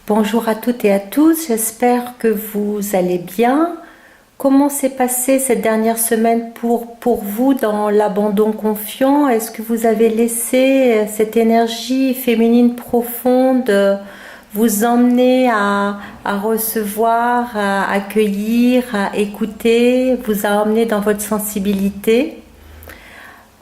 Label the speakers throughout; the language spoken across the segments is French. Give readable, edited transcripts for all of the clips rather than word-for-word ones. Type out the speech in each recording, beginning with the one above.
Speaker 1: Bonjour à toutes et à tous, j'espère que vous allez bien. Comment s'est passée cette dernière semaine pour vous dans l'abandon confiant? Est-ce que vous avez laissé cette énergie féminine profonde vous emmener à recevoir, à accueillir, à écouter, vous a emmené dans votre sensibilité?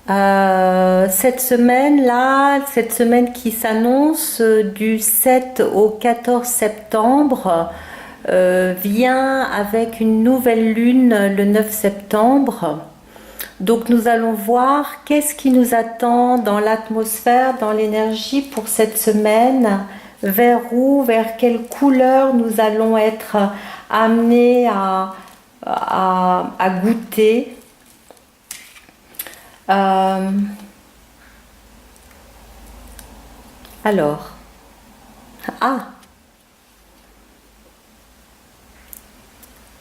Speaker 1: Cette semaine-là, cette semaine qui s'annonce du 7 au 14 septembre, vient avec une nouvelle lune le 9 septembre. Donc nous allons voir qu'est-ce qui nous attend dans l'atmosphère, dans l'énergie pour cette semaine, vers où, vers quelle couleur nous allons être amenés à goûter. Alors,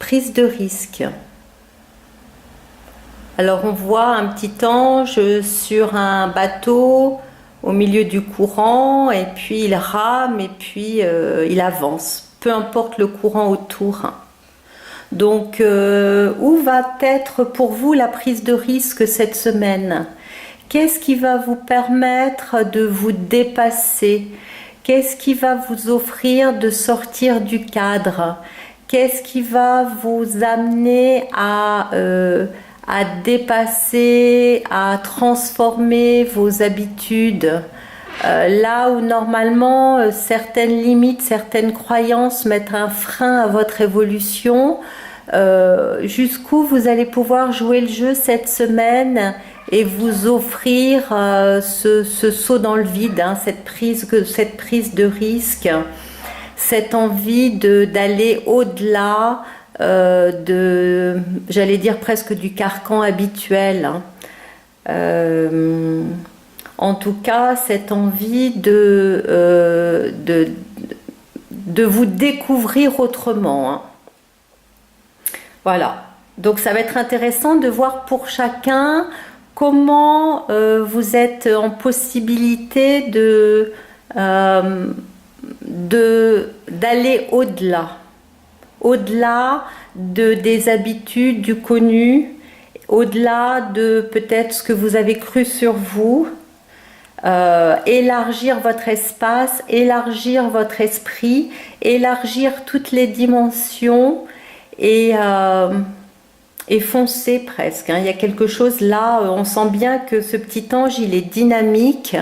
Speaker 1: prise de risque. Alors on voit un petit ange sur un bateau au milieu du courant et puis il rame et puis il avance, peu importe le courant autour. Donc, où va être pour vous la prise de risque cette semaine? Qu'est-ce qui va vous permettre de vous dépasser? Qu'est-ce qui va vous offrir de sortir du cadre? Qu'est-ce qui va vous amener à dépasser, à transformer vos habitudes? Là où normalement certaines limites, certaines croyances mettent un frein à votre évolution, jusqu'où vous allez pouvoir jouer le jeu cette semaine et vous offrir ce saut dans le vide, cette prise de risque, cette envie d'aller au-delà j'allais dire presque du carcan habituel. En tout cas, cette envie de vous découvrir autrement. Voilà. Donc ça va être intéressant de voir pour chacun comment vous êtes en possibilité d'aller au-delà des habitudes, du connu, au-delà de peut-être ce que vous avez cru sur vous. Élargir votre espace, élargir votre esprit, élargir toutes les dimensions et foncer presque. Il y a quelque chose là, on sent bien que ce petit ange, il est dynamique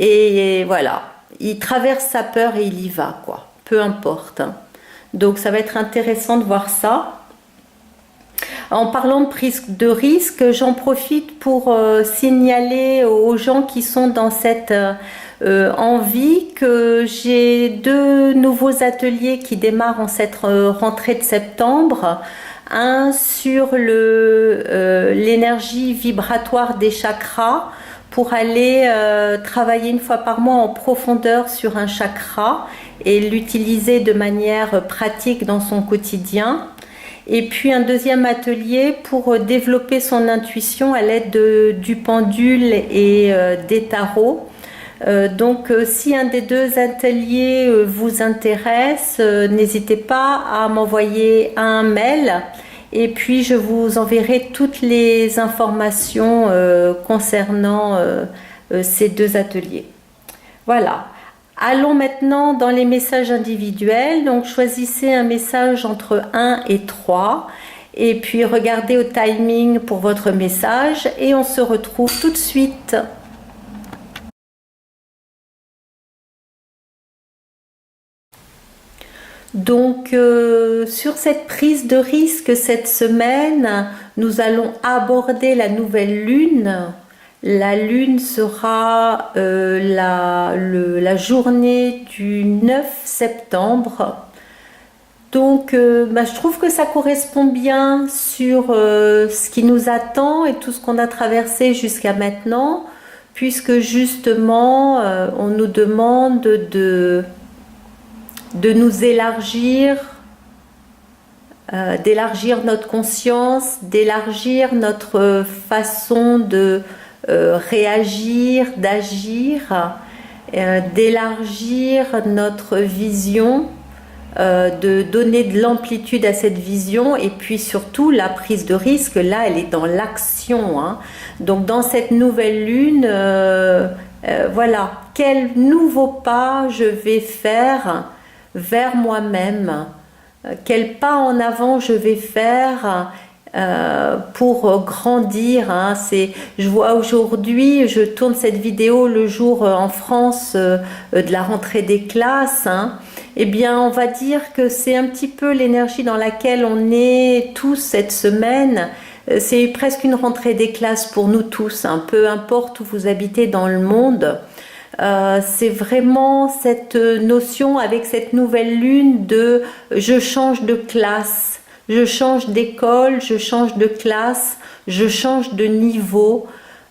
Speaker 1: et voilà, il traverse sa peur et il y va, quoi. Peu importe. Donc ça va être intéressant de voir ça. En parlant de prise de risque, j'en profite pour signaler aux gens qui sont dans cette envie que j'ai 2 nouveaux ateliers qui démarrent en cette rentrée de septembre. Un sur l'énergie vibratoire des chakras pour aller travailler une fois par mois en profondeur sur un chakra et l'utiliser de manière pratique dans son quotidien. Et puis un deuxième atelier pour développer son intuition à l'aide du pendule et des tarots. Donc si un des 2 ateliers vous intéresse, n'hésitez pas à m'envoyer un mail et puis je vous enverrai toutes les informations concernant ces 2 ateliers. Voilà. Allons maintenant dans les messages individuels. Donc choisissez un message entre 1 et 3 et puis regardez au timing pour votre message et on se retrouve tout de suite. Donc sur cette prise de risque cette semaine, nous allons aborder la nouvelle lune. La lune sera la journée du 9 septembre. Donc je trouve que ça correspond bien sur ce qui nous attend et tout ce qu'on a traversé jusqu'à maintenant, puisque justement on nous demande de nous élargir, d'élargir notre conscience, d'élargir notre façon de réagir, d'agir d'élargir notre vision, de donner de l'amplitude à cette vision, et puis surtout la prise de risque, là elle est dans l'action, hein. Donc dans cette nouvelle lune, voilà, quel nouveau pas je vais faire vers moi-même, quel pas en avant je vais faire pour grandir, hein. Je vois aujourd'hui, je tourne cette vidéo le jour en France de la rentrée des classes, hein. Eh bien, on va dire que c'est un petit peu l'énergie dans laquelle on est tous cette semaine. C'est presque une rentrée des classes pour nous tous, hein. Peu importe où vous habitez dans le monde. C'est vraiment cette notion avec cette nouvelle lune de je change de classe, je change d'école, je change de classe, je change de niveau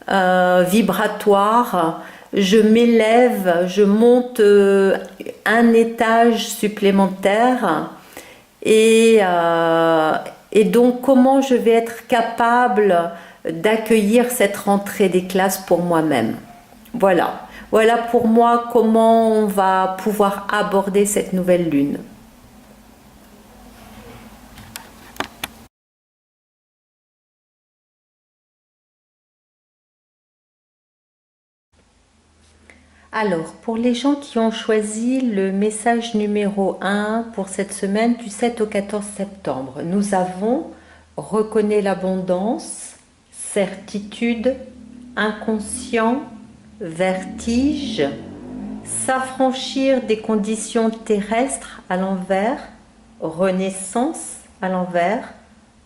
Speaker 1: vibratoire, je m'élève, je monte un étage supplémentaire et donc comment je vais être capable d'accueillir cette rentrée des classes pour moi-même. Voilà. Voilà pour moi comment on va pouvoir aborder cette nouvelle lune. Alors, pour les gens qui ont choisi le message numéro 1 pour cette semaine du 7 au 14 septembre, nous avons reconnais l'abondance, certitude, inconscient, vertige, s'affranchir des conditions terrestres à l'envers, renaissance à l'envers,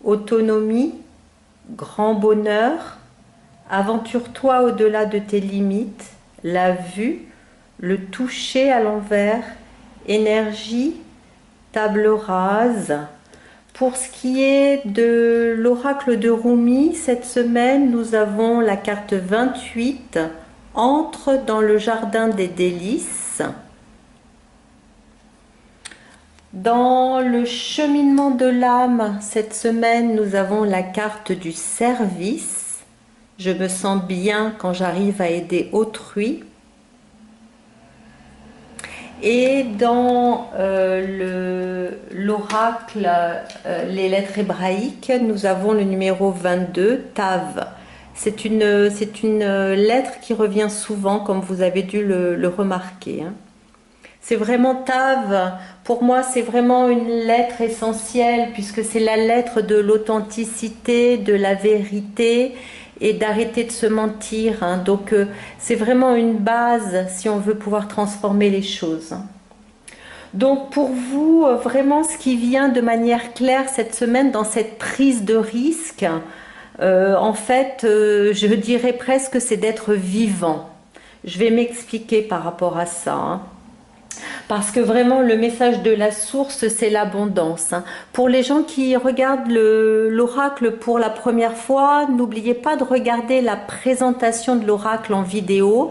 Speaker 1: autonomie, grand bonheur, aventure-toi au-delà de tes limites, la vue, le toucher à l'envers, énergie, table rase. Pour ce qui est de l'oracle de Rumi, cette semaine, nous avons la carte 28, entre dans le jardin des délices. Dans le cheminement de l'âme, cette semaine, nous avons la carte du service. Je me sens bien quand j'arrive à aider autrui. Et dans l'oracle, les lettres hébraïques, nous avons le numéro 22, Tav. C'est une lettre qui revient souvent, comme vous avez dû le remarquer, hein. C'est vraiment Tav, pour moi c'est vraiment une lettre essentielle, puisque c'est la lettre de l'authenticité, de la vérité, et d'arrêter de se mentir, hein. Donc c'est vraiment une base si on veut pouvoir transformer les choses. Donc pour vous, vraiment ce qui vient de manière claire cette semaine dans cette prise de risque, en fait, je dirais presque c'est d'être vivant. Je vais m'expliquer par rapport à ça, hein. Parce que vraiment le message de la source, c'est l'abondance, hein. Pour les gens qui regardent l'oracle pour la première fois, n'oubliez pas de regarder la présentation de l'oracle en vidéo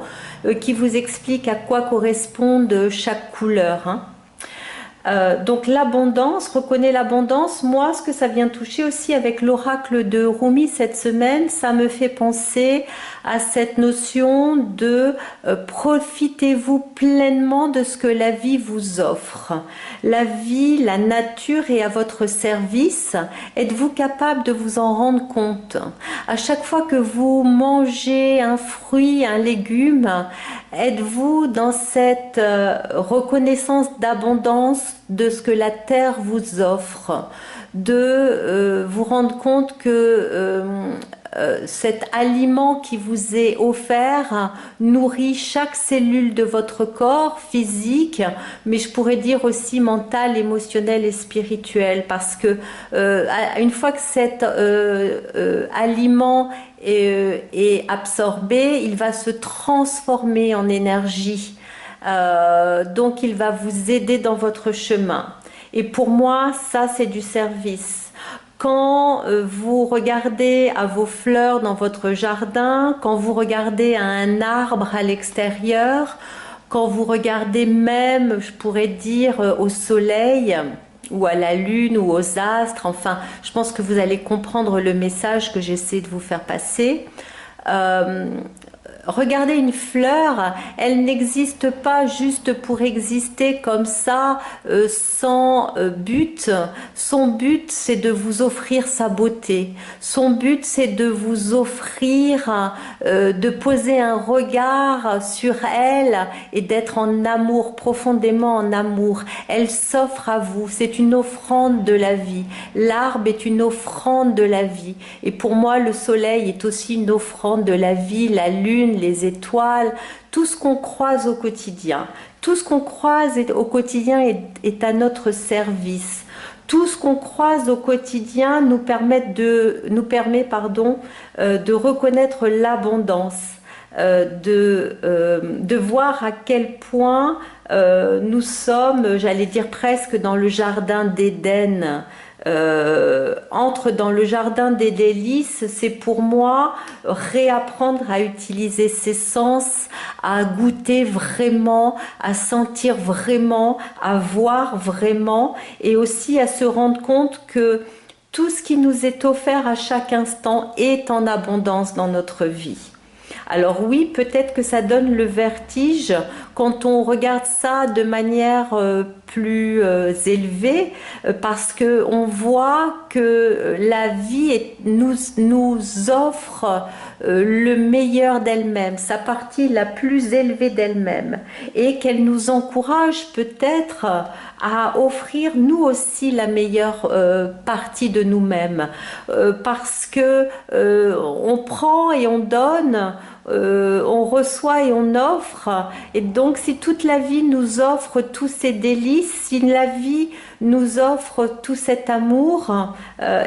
Speaker 1: qui vous explique à quoi correspondent chaque couleur, hein. Donc l'abondance, reconnaît l'abondance. Moi, ce que ça vient toucher aussi avec l'oracle de Rumi cette semaine, ça me fait penser à cette notion de profitez-vous pleinement de ce que la vie vous offre. La vie, la nature est à votre service. Êtes-vous capable de vous en rendre compte? À chaque fois que vous mangez un fruit, un légume, êtes-vous dans cette reconnaissance d'abondance de ce que la terre vous offre, de vous rendre compte que cet aliment qui vous est offert nourrit chaque cellule de votre corps physique, mais je pourrais dire aussi mental, émotionnel et spirituel, parce que une fois que cet aliment est absorbé, il va se transformer en énergie. Donc il va vous aider dans votre chemin. Et pour moi, ça c'est du service. Quand vous regardez à vos fleurs dans votre jardin, quand vous regardez à un arbre à l'extérieur, quand vous regardez même, je pourrais dire, au soleil ou à la lune ou aux astres, enfin, je pense que vous allez comprendre le message que j'essaie de vous faire passer. regardez une fleur, elle n'existe pas juste pour exister comme ça, sans but. Son but, c'est de vous offrir sa beauté. Son but, c'est de vous offrir, de poser un regard sur elle et d'être en amour, profondément en amour. Elle s'offre à vous. C'est une offrande de la vie. L'arbre est une offrande de la vie. Et pour moi, le soleil est aussi une offrande de la vie, la lune, les étoiles, tout ce qu'on croise au quotidien. Tout ce qu'on croise au quotidien est à notre service. Tout ce qu'on croise au quotidien nous permet de reconnaître l'abondance, de voir à quel point nous sommes, j'allais dire presque dans le jardin d'Éden. Entre dans le jardin des délices, c'est pour moi réapprendre à utiliser ses sens, à goûter vraiment, à sentir vraiment, à voir vraiment, et aussi à se rendre compte que tout ce qui nous est offert à chaque instant est en abondance dans notre vie. Alors oui, peut-être que ça donne le vertige quand on regarde ça de manière plus élevée, parce que on voit que la vie nous offre le meilleur d'elle-même, sa partie la plus élevée d'elle-même, et qu'elle nous encourage peut-être à offrir nous aussi la meilleure partie de nous-mêmes, parce que on prend et on donne, on reçoit et on offre, et donc si toute la vie nous offre tous ces délices, si la vie nous offre tout cet amour,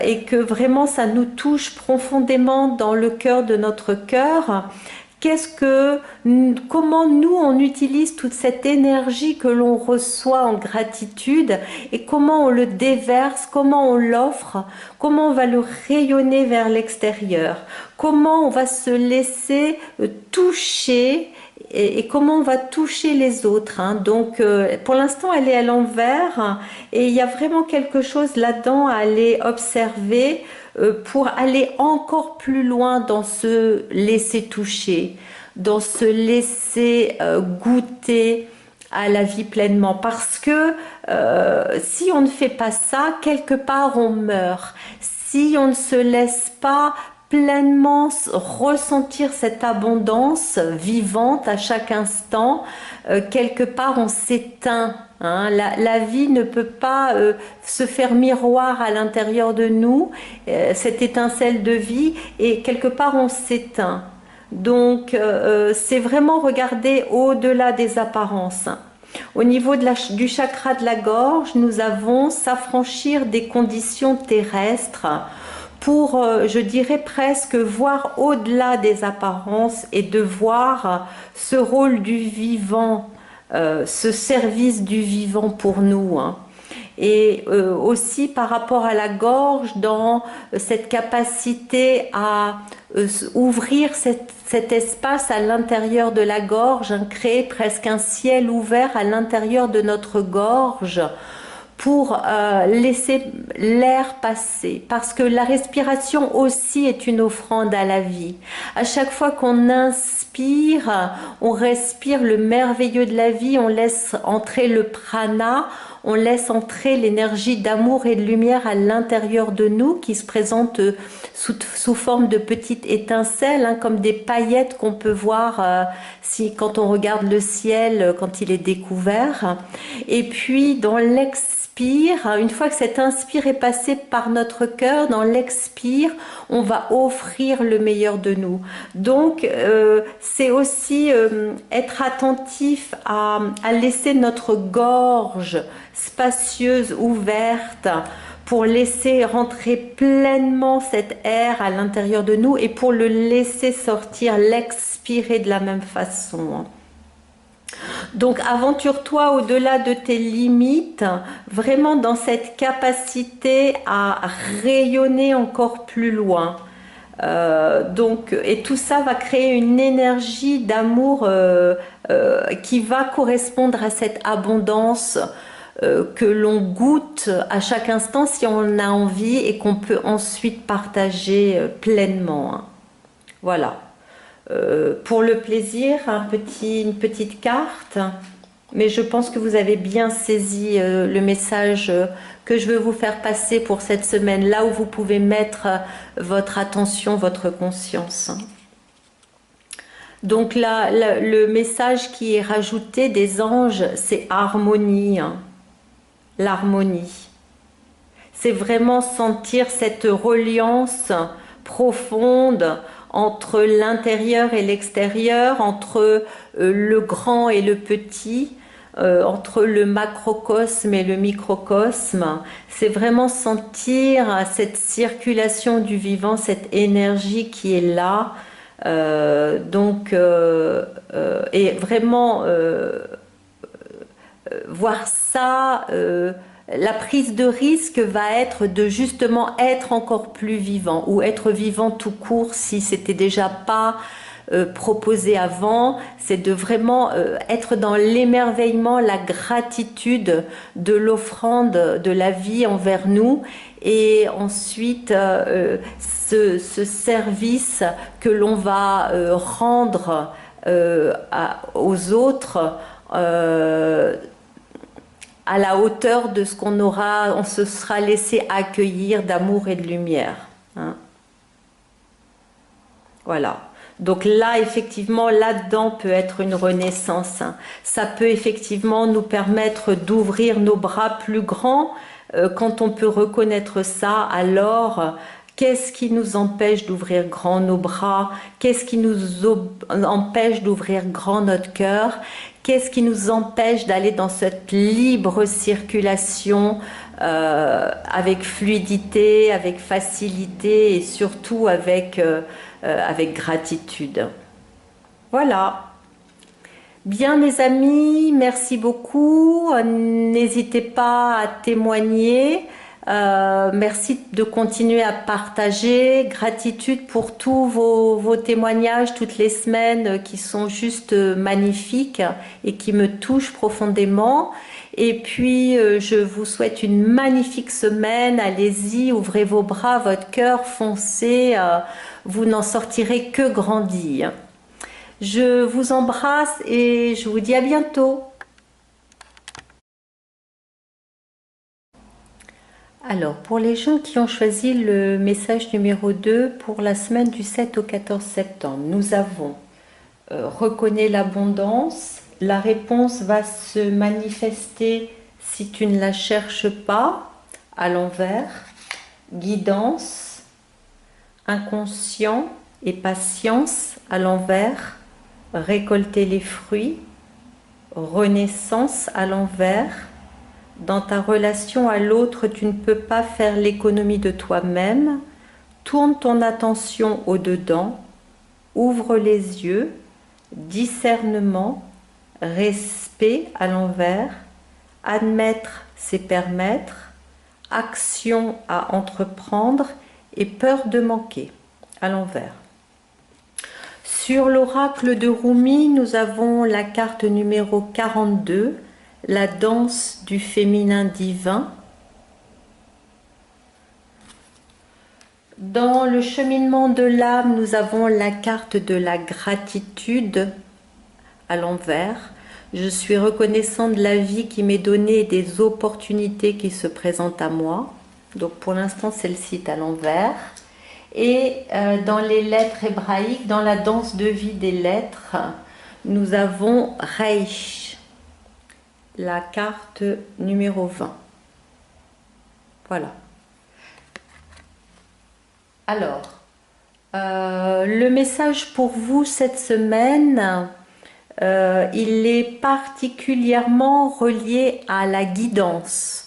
Speaker 1: et que vraiment ça nous touche profondément dans le cœur de notre cœur, comment nous on utilise toute cette énergie que l'on reçoit en gratitude, et comment on le déverse, comment on l'offre, comment on va le rayonner vers l'extérieur, comment on va se laisser toucher, et comment on va toucher les autres. Donc pour l'instant elle est à l'envers, et il y a vraiment quelque chose là-dedans à aller observer, pour aller encore plus loin dans se laisser toucher, dans se laisser goûter à la vie pleinement. Parce que si on ne fait pas ça, quelque part on meurt. Si on ne se laisse pas pleinement ressentir cette abondance vivante à chaque instant, quelque part on s'éteint. La vie ne peut pas se faire miroir à l'intérieur de nous, cette étincelle de vie, et quelque part on s'éteint. Donc c'est vraiment regarder au-delà des apparences. Au niveau du chakra de la gorge, nous avons s'affranchir des conditions terrestres pour, je dirais presque, voir au-delà des apparences et de voir ce rôle du vivant, ce service du vivant pour nous. Et aussi par rapport à la gorge, dans cette capacité à ouvrir cet espace à l'intérieur de la gorge, créer presque un ciel ouvert à l'intérieur de notre gorge, pour laisser l'air passer, parce que la respiration aussi est une offrande à la vie. À chaque fois qu'on inspire, on respire le merveilleux de la vie, on laisse entrer le prana, on laisse entrer l'énergie d'amour et de lumière à l'intérieur de nous, qui se présente sous forme de petites étincelles, comme des paillettes qu'on peut voir quand on regarde le ciel, quand il est découvert. Et puis dans une fois que cet inspire est passé par notre cœur, dans l'expire, on va offrir le meilleur de nous. Donc, c'est aussi être attentif à laisser notre gorge spacieuse, ouverte, pour laisser rentrer pleinement cet air à l'intérieur de nous, et pour le laisser sortir, l'expirer de la même façon. Donc aventure-toi au-delà de tes limites, vraiment dans cette capacité à rayonner encore plus loin. Et tout ça va créer une énergie d'amour qui va correspondre à cette abondance que l'on goûte à chaque instant si on a envie, et qu'on peut ensuite partager pleinement. Voilà. pour le plaisir, une petite carte, mais je pense que vous avez bien saisi le message que je veux vous faire passer pour cette semaine, là où vous pouvez mettre votre attention, votre conscience. Donc là, le message qui est rajouté des anges, c'est harmonie, l'harmonie. C'est vraiment sentir cette reliance profonde entre l'intérieur et l'extérieur, entre le grand et le petit, entre le macrocosme et le microcosme. C'est vraiment sentir cette circulation du vivant, cette énergie qui est là. Et vraiment voir ça, la prise de risque va être de justement être encore plus vivant ou être vivant tout court si c'était déjà pas proposé avant, c'est de vraiment être dans l'émerveillement, la gratitude de l'offrande de la vie envers nous et ensuite ce service que l'on va rendre aux autres à la hauteur de ce on se sera laissé accueillir d'amour et de lumière. Hein. Voilà. Donc là, effectivement, là-dedans peut être une renaissance. Ça peut effectivement nous permettre d'ouvrir nos bras plus grands. Quand on peut reconnaître ça, alors qu'est-ce qui nous empêche d'ouvrir grand nos bras? Qu'est-ce qui nous empêche d'ouvrir grand notre cœur? Qu'est-ce qui nous empêche d'aller dans cette libre circulation avec fluidité, avec facilité et surtout avec gratitude. Voilà. Bien mes amis, merci beaucoup. N'hésitez pas à témoigner. Merci de continuer à partager. Gratitude pour tous vos témoignages toutes les semaines qui sont juste magnifiques et qui me touchent profondément. Et puis, je vous souhaite une magnifique semaine. Allez-y, ouvrez vos bras, votre cœur, foncez. Vous n'en sortirez que grandi. Je vous embrasse et je vous dis à bientôt. Alors, pour les gens qui ont choisi le message numéro 2 pour la semaine du 7 au 14 septembre, nous avons reconnais l'abondance. La réponse va se manifester si tu ne la cherches pas, à l'envers. Guidance, inconscient et patience, à l'envers. Récolter les fruits. Renaissance, à l'envers. Dans ta relation à l'autre, tu ne peux pas faire l'économie de toi-même. Tourne ton attention au-dedans. Ouvre les yeux. Discernement. Respect à l'envers, admettre c'est permettre, action à entreprendre et peur de manquer à l'envers. Sur l'oracle de Rumi, nous avons la carte numéro 42, la danse du féminin divin. Dans le cheminement de l'âme, nous avons la carte de la gratitude à l'envers. Je suis reconnaissant de la vie qui m'est donnée et des opportunités qui se présentent à moi. Donc pour l'instant, celle-ci est à l'envers. Et dans les lettres hébraïques, dans la danse de vie des lettres, nous avons Reish, la carte numéro 20. Voilà. Alors, le message pour vous cette semaine, il est particulièrement relié à la guidance.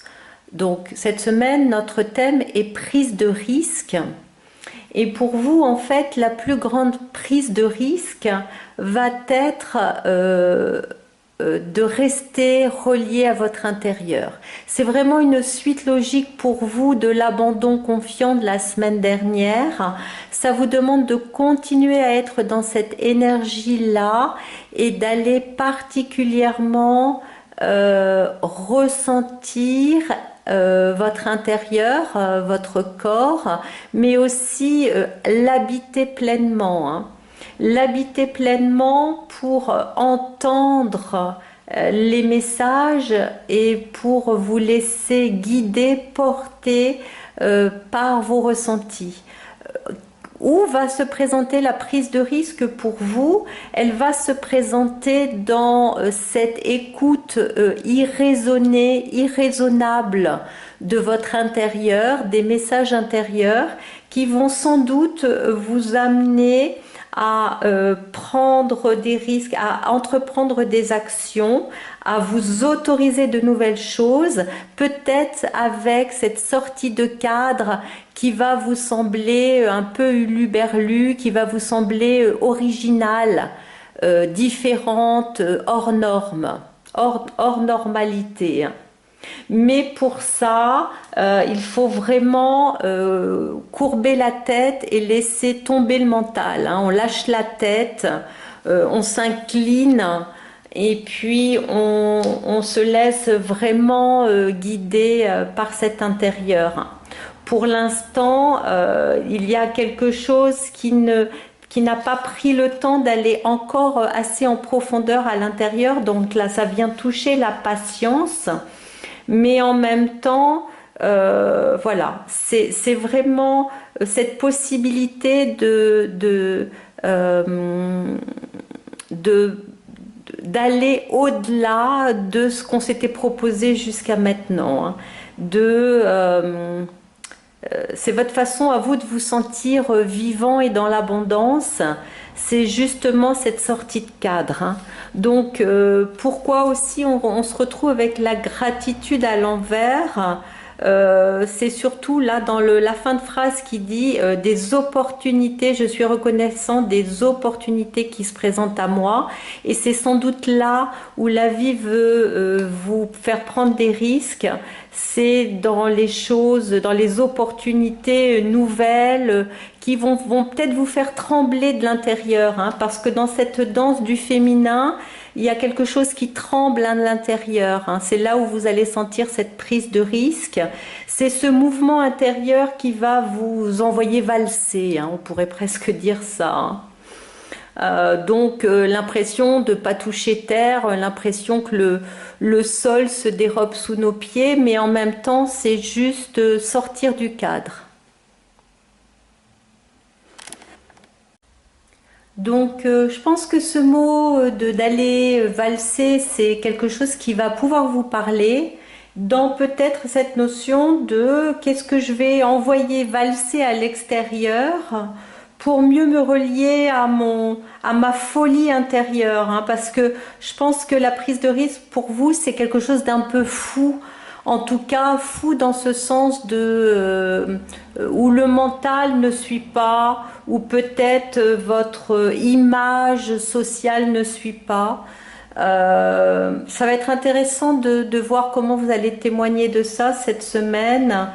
Speaker 1: Donc cette semaine, notre thème est prise de risque. Et pour vous, en fait, la plus grande prise de risque va être de rester relié à votre intérieur. C'est vraiment une suite logique pour vous de l'abandon confiant de la semaine dernière. Ça vous demande de continuer à être dans cette énergie-là et d'aller particulièrement ressentir votre intérieur, votre corps, mais aussi l'habiter pleinement. Hein. l'habiter pleinement pour entendre les messages et pour vous laisser guider, porter par vos ressentis. Où va se présenter la prise de risque pour vous? Elle va se présenter dans cette écoute irraisonnée, irraisonnable de votre intérieur, des messages intérieurs qui vont sans doute vous amener à prendre des risques, à entreprendre des actions, à vous autoriser de nouvelles choses, peut-être avec cette sortie de cadre qui va vous sembler un peu huluberlu, qui va vous sembler originale, différente, hors norme, hors normalité. Mais pour ça, il faut vraiment courber la tête et laisser tomber le mental. On lâche la tête, on s'incline et puis on se laisse vraiment guider par cet intérieur. Pour l'instant, il y a quelque chose qui n'a pas pris le temps d'aller encore assez en profondeur à l'intérieur. Donc là, ça vient toucher la patience. Mais en même temps, voilà, c'est vraiment cette possibilité d'aller au-delà de ce qu'on s'était proposé jusqu'à maintenant. C'est votre façon à vous de vous sentir vivant et dans l'abondance. C'est justement cette sortie de cadre. Donc, pourquoi aussi on se retrouve avec la gratitude à l'envers? C'est surtout là dans la fin de phrase qui dit des opportunités, je suis reconnaissant des opportunités qui se présentent à moi, et c'est sans doute là où la vie veut vous faire prendre des risques. C'est dans les choses, dans les opportunités nouvelles qui vont peut-être vous faire trembler de l'intérieur, parce que dans cette danse du féminin, il y a quelque chose qui tremble à l'intérieur. C'est là où vous allez sentir cette prise de risque. C'est ce mouvement intérieur qui va vous envoyer valser, on pourrait presque dire ça. Donc l'impression de ne pas toucher terre, l'impression que le sol se dérobe sous nos pieds, mais en même temps c'est juste sortir du cadre. Donc je pense que ce mot d'aller valser, c'est quelque chose qui va pouvoir vous parler dans peut-être cette notion de qu'est-ce que je vais envoyer valser à l'extérieur pour mieux me relier à ma folie intérieure, parce que je pense que la prise de risque pour vous c'est quelque chose d'un peu fou, en tout cas fou dans ce sens de où le mental ne suit pas, ou peut-être votre image sociale ne suit pas. Ça va être intéressant de voir comment vous allez témoigner de ça cette semaine.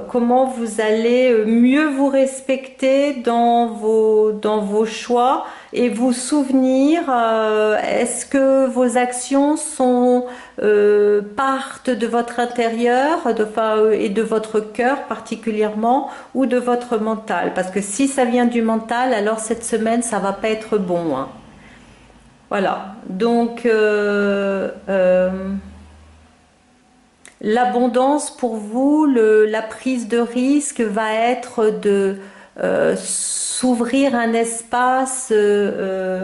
Speaker 1: Comment vous allez mieux vous respecter dans vos choix et vous souvenir, est-ce que vos actions partent de votre intérieur et de votre cœur particulièrement, ou de votre mental? Parce que si ça vient du mental, alors cette semaine ça va pas être bon. Voilà, donc l'abondance pour vous, la prise de risque va être de s'ouvrir un espace, de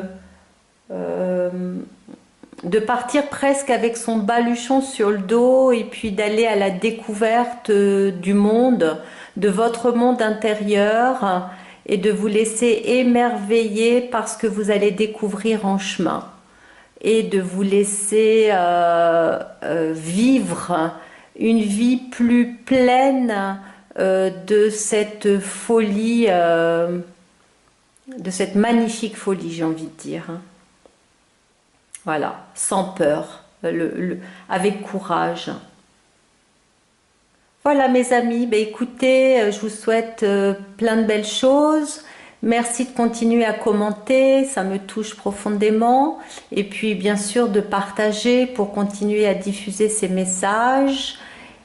Speaker 1: partir presque avec son baluchon sur le dos et puis d'aller à la découverte du monde, de votre monde intérieur, et de vous laisser émerveiller par ce que vous allez découvrir en chemin, et de vous laisser vivre une vie plus pleine de cette folie, de cette magnifique folie, j'ai envie de dire. Voilà, sans peur, avec courage. Voilà mes amis, écoutez, je vous souhaite plein de belles choses. Merci de continuer à commenter, ça me touche profondément. Et puis bien sûr de partager pour continuer à diffuser ces messages.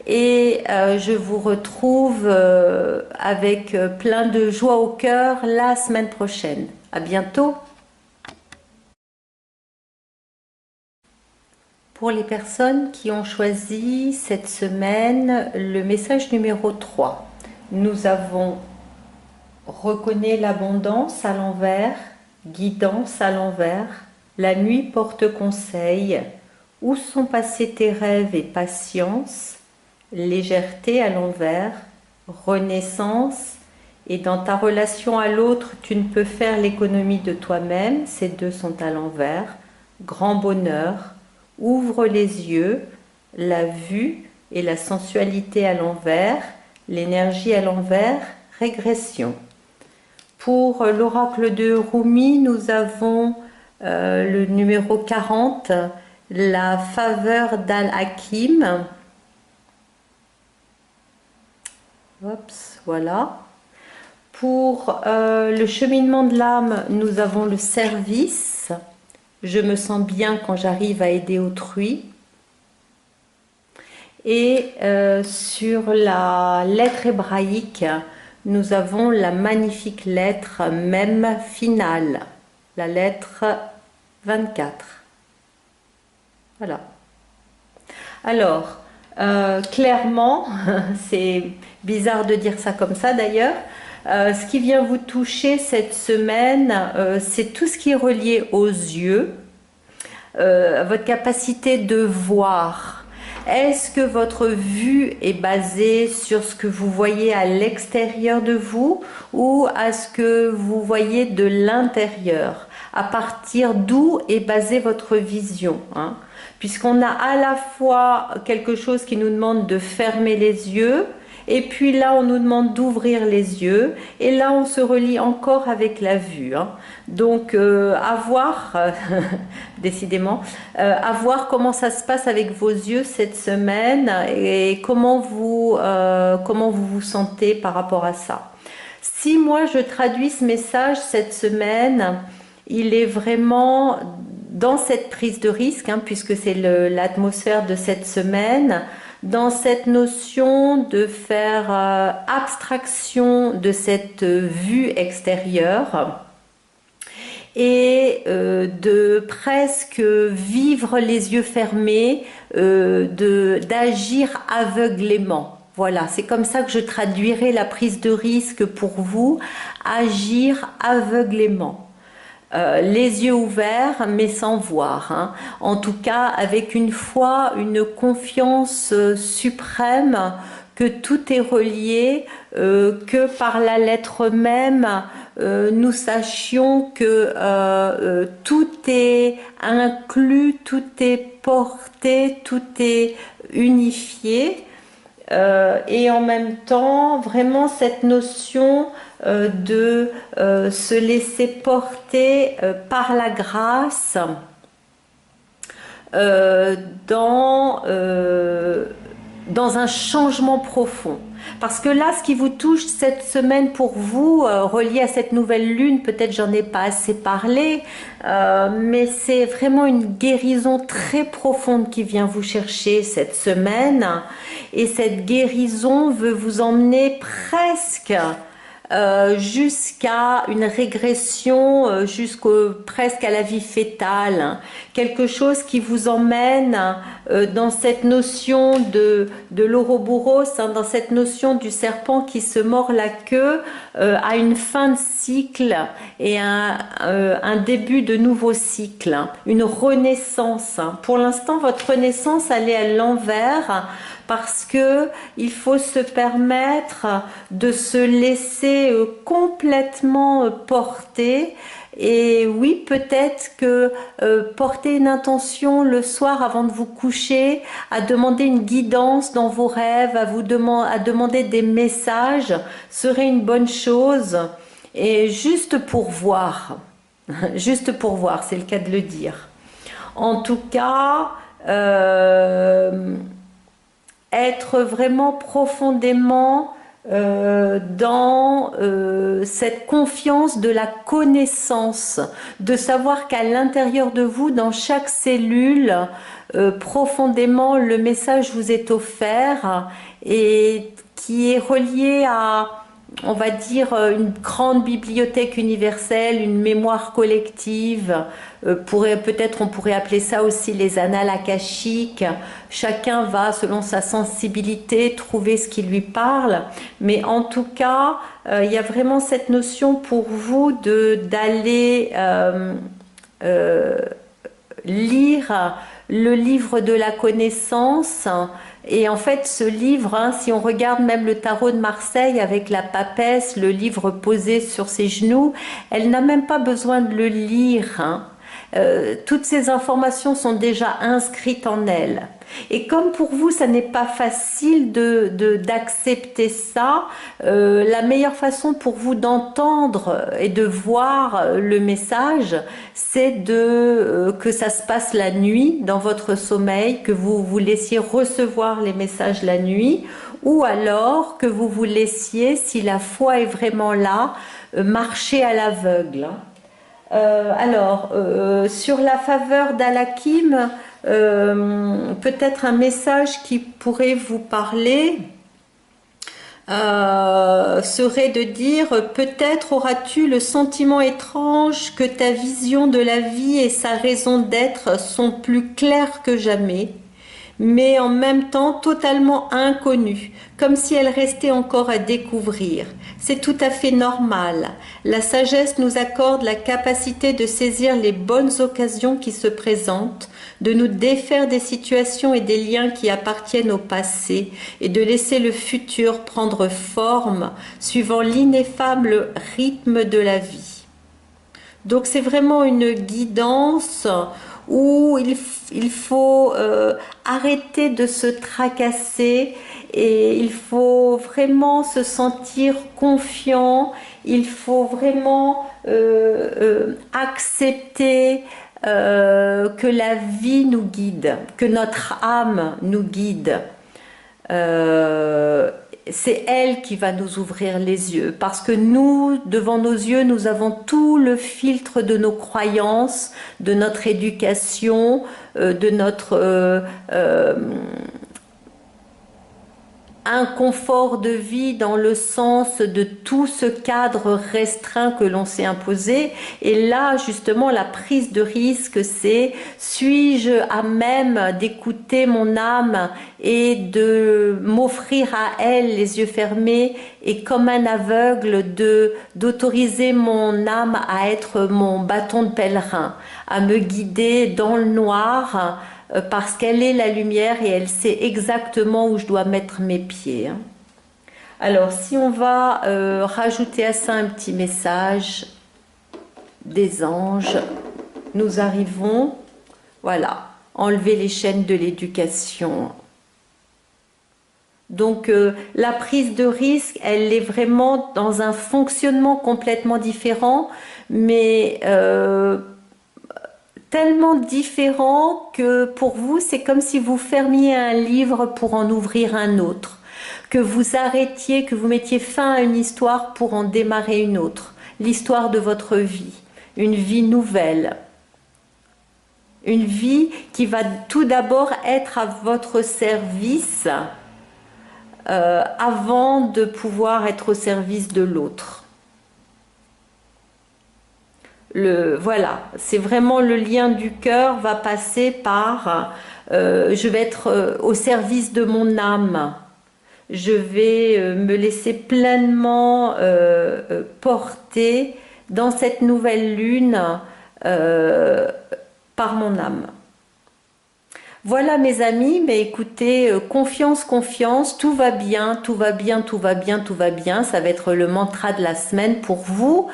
Speaker 1: et je vous retrouve avec plein de joie au cœur la semaine prochaine. À bientôt. Pour les personnes qui ont choisi cette semaine le message numéro 3, nous avons Reconnais l'abondance à l'envers, guidance à l'envers, la nuit porte conseil, où sont passés tes rêves et patience, légèreté à l'envers, renaissance, et dans ta relation à l'autre, tu ne peux faire l'économie de toi-même, ces deux sont à l'envers, grand bonheur, ouvre les yeux, la vue et la sensualité à l'envers, l'énergie à l'envers, régression. Pour l'oracle de Rumi, nous avons le numéro 40, la faveur d'Al-Hakim. Oups, voilà. Pour le cheminement de l'âme, nous avons le service. Je me sens bien quand j'arrive à aider autrui. Et sur la lettre hébraïque, nous avons la magnifique lettre même finale, la lettre 24. Voilà. Alors, clairement, c'est bizarre de dire ça comme ça d'ailleurs, ce qui vient vous toucher cette semaine, c'est tout ce qui est relié aux yeux, votre capacité de voir. Est-ce que votre vue est basée sur ce que vous voyez à l'extérieur de vous ou à ce que vous voyez de l'intérieur? À partir d'où est basée votre vision, hein? Puisqu'on a à la fois quelque chose qui nous demande de fermer les yeux, et puis là on nous demande d'ouvrir les yeux, et là on se relie encore avec la vue, hein. Donc à voir, décidément, à voir comment ça se passe avec vos yeux cette semaine et comment vous vous sentez par rapport à ça. Si moi je traduis ce message cette semaine, il est vraiment dans cette prise de risque, hein, puisque c'est l'atmosphère de cette semaine, dans cette notion de faire abstraction de cette vue extérieure et de presque vivre les yeux fermés, d'agir aveuglément. Voilà, c'est comme ça que je traduirai la prise de risque pour vous, agir aveuglément. Les yeux ouverts mais sans voir, hein. En tout cas avec une foi, une confiance suprême que tout est relié, que par la lettre même nous sachions que tout est inclus, tout est porté, tout est unifié. Et en même temps vraiment cette notion de se laisser porter par la grâce dans un changement profond. Parce que là, ce qui vous touche cette semaine pour vous, relié à cette nouvelle lune, peut-être j'en ai pas assez parlé, mais c'est vraiment une guérison très profonde qui vient vous chercher cette semaine. Et cette guérison veut vous emmener presque jusqu'à une régression, presque à la vie fétale, quelque chose qui vous emmène dans cette notion de l'ouroboros, hein, dans cette notion du serpent qui se mord la queue, à une fin de cycle et un début de nouveau cycle, hein, une renaissance. Pour l'instant, votre renaissance, elle est à l'envers, parce que il faut se permettre de se laisser complètement porter. Et oui, peut-être que porter une intention le soir avant de vous coucher, à demander une guidance dans vos rêves, à demander des messages, serait une bonne chose. Et juste pour voir, juste pour voir, c'est le cas de le dire. En tout cas, être vraiment profondément dans cette confiance de la connaissance, de savoir qu'à l'intérieur de vous, dans chaque cellule, profondément, le message vous est offert et qui est relié à, on va dire, une grande bibliothèque universelle, une mémoire collective. Peut-être on pourrait appeler ça aussi les annales akashiques. Chacun va, selon sa sensibilité, trouver ce qui lui parle. Mais en tout cas, il y a vraiment cette notion pour vous d'aller lire le livre de la connaissance. Et en fait, ce livre, hein, si on regarde même le tarot de Marseille avec la papesse, le livre posé sur ses genoux, elle n'a même pas besoin de le lire, hein. Toutes ces informations sont déjà inscrites en elle. Et comme pour vous, ça n'est pas facile d'accepter ça, la meilleure façon pour vous d'entendre et de voir le message, c'est que ça se passe la nuit dans votre sommeil, que vous vous laissiez recevoir les messages la nuit, ou alors que vous vous laissiez, si la foi est vraiment là, marcher à l'aveugle. Sur la faveur d'Alakim, peut-être un message qui pourrait vous parler serait de dire: peut-être auras-tu le sentiment étrange que ta vision de la vie et sa raison d'être sont plus claires que jamais, mais en même temps totalement inconnues, comme si elles restaient encore à découvrir. C'est tout à fait normal. La sagesse nous accorde la capacité de saisir les bonnes occasions qui se présentent, de nous défaire des situations et des liens qui appartiennent au passé et de laisser le futur prendre forme suivant l'ineffable rythme de la vie. Donc c'est vraiment une guidance où il faut arrêter de se tracasser et il faut vraiment se sentir confiant, il faut vraiment accepter que la vie nous guide, que notre âme nous guide. C'est elle qui va nous ouvrir les yeux, parce que nous, devant nos yeux, nous avons tout le filtre de nos croyances, de notre éducation, de notre inconfort de vie dans le sens de tout ce cadre restreint que l'on s'est imposé. Et là, justement, la prise de risque, c'est: suis-je à même d'écouter mon âme et de m'offrir à elle les yeux fermés et comme un aveugle d'autoriser mon âme à être mon bâton de pèlerin, à me guider dans le noir, parce qu'elle est la lumière et elle sait exactement où je dois mettre mes pieds. Alors, si on va rajouter à ça un petit message des anges, nous arrivons, voilà, enlever les chaînes de l'éducation. Donc, la prise de risque, elle est vraiment dans un fonctionnement complètement différent, mais tellement différent que pour vous, c'est comme si vous fermiez un livre pour en ouvrir un autre, que vous arrêtiez, que vous mettiez fin à une histoire pour en démarrer une autre, l'histoire de votre vie, une vie nouvelle, une vie qui va tout d'abord être à votre service avant de pouvoir être au service de l'autre. Voilà, c'est vraiment le lien du cœur va passer par je vais être au service de mon âme, je vais me laisser pleinement porter dans cette nouvelle lune par mon âme. Voilà mes amis, mais écoutez, confiance, confiance, tout va bien, tout va bien, tout va bien, tout va bien, ça va être le mantra de la semaine pour vous.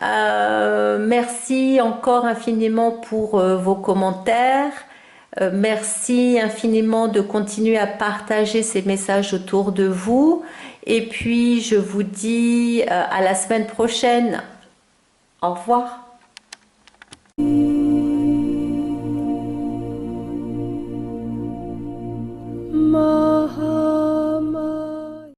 Speaker 1: Merci encore infiniment pour vos commentaires. Merci infiniment de continuer à partager ces messages autour de vous. Et puis, je vous dis à la semaine prochaine. Au revoir.